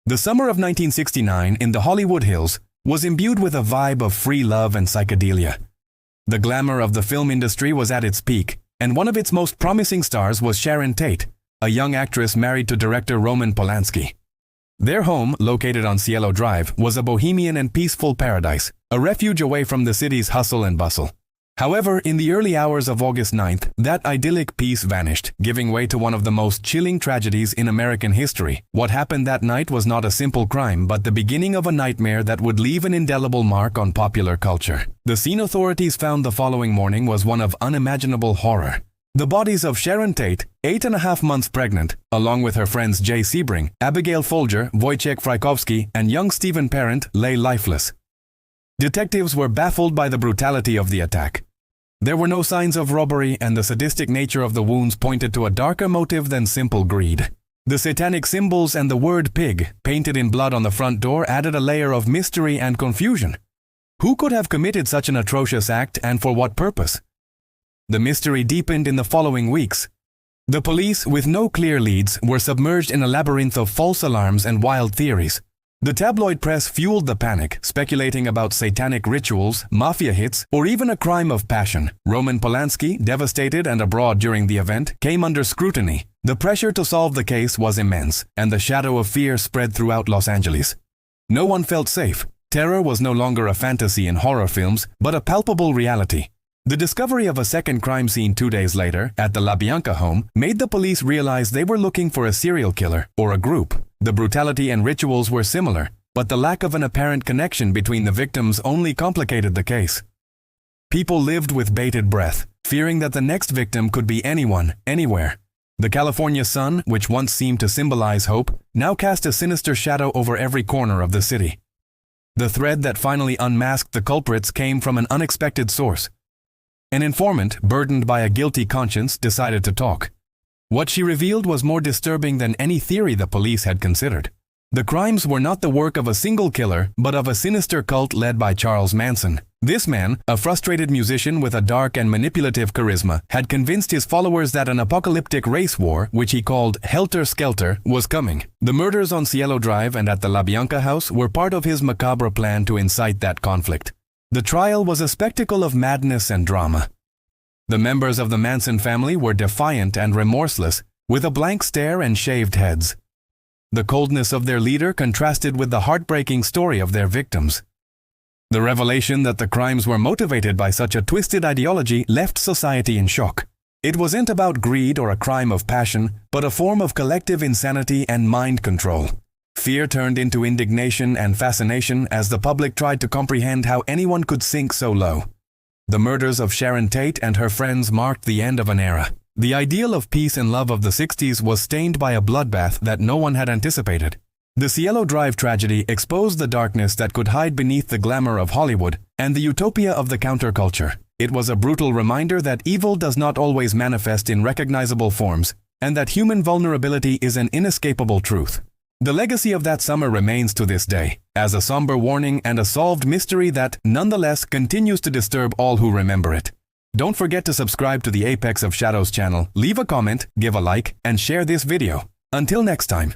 The summer of 1969 in the Hollywood Hills was imbued with a vibe of free love and psychedelia. The glamour of the film industry was at its peak, and one of its most promising stars was Sharon Tate, a young actress married to director Roman Polanski. Their home, located on Cielo Drive, was a bohemian and peaceful paradise, a refuge away from the city's hustle and bustle. However, in the early hours of August 9th, that idyllic peace vanished, giving way to one of the most chilling tragedies in American history. What happened that night was not a simple crime, but the beginning of a nightmare that would leave an indelible mark on popular culture. The scene authorities found the following morning was one of unimaginable horror. The bodies of Sharon Tate, 8.5 months pregnant, along with her friends Jay Sebring, Abigail Folger, Wojciech Frykowski, and young Stephen Parent, lay lifeless. Detectives were baffled by the brutality of the attack. There were no signs of robbery, and the sadistic nature of the wounds pointed to a darker motive than simple greed. The satanic symbols and the word pig, painted in blood on the front door, added a layer of mystery and confusion. Who could have committed such an atrocious act, and for what purpose? The mystery deepened in the following weeks. The police, with no clear leads, were submerged in a labyrinth of false alarms and wild theories. The tabloid press fueled the panic, speculating about satanic rituals, mafia hits, or even a crime of passion. Roman Polanski, devastated and abroad during the event, came under scrutiny. The pressure to solve the case was immense, and the shadow of fear spread throughout Los Angeles. No one felt safe. Terror was no longer a fantasy in horror films, but a palpable reality. The discovery of a second crime scene 2 days later, at the La Bianca home, made the police realize they were looking for a serial killer, or a group. The brutality and rituals were similar, but the lack of an apparent connection between the victims only complicated the case. People lived with bated breath, fearing that the next victim could be anyone, anywhere. The California sun, which once seemed to symbolize hope, now cast a sinister shadow over every corner of the city. The thread that finally unmasked the culprits came from an unexpected source. An informant, burdened by a guilty conscience, decided to talk. What she revealed was more disturbing than any theory the police had considered. The crimes were not the work of a single killer, but of a sinister cult led by Charles Manson. This man, a frustrated musician with a dark and manipulative charisma, had convinced his followers that an apocalyptic race war, which he called Helter Skelter, was coming. The murders on Cielo Drive and at the La Bianca house were part of his macabre plan to incite that conflict. The trial was a spectacle of madness and drama. The members of the Manson family were defiant and remorseless, with a blank stare and shaved heads. The coldness of their leader contrasted with the heartbreaking story of their victims. The revelation that the crimes were motivated by such a twisted ideology left society in shock. It wasn't about greed or a crime of passion, but a form of collective insanity and mind control. Fear turned into indignation and fascination as the public tried to comprehend how anyone could sink so low. The murders of Sharon Tate and her friends marked the end of an era. The ideal of peace and love of the 60s was stained by a bloodbath that no one had anticipated. The Cielo Drive tragedy exposed the darkness that could hide beneath the glamour of Hollywood and the utopia of the counterculture. It was a brutal reminder that evil does not always manifest in recognizable forms, and that human vulnerability is an inescapable truth. The legacy of that summer remains to this day, as a somber warning and a solved mystery that, nonetheless, continues to disturb all who remember it. Don't forget to subscribe to the Apex of Shadows channel, leave a comment, give a like, and share this video. Until next time.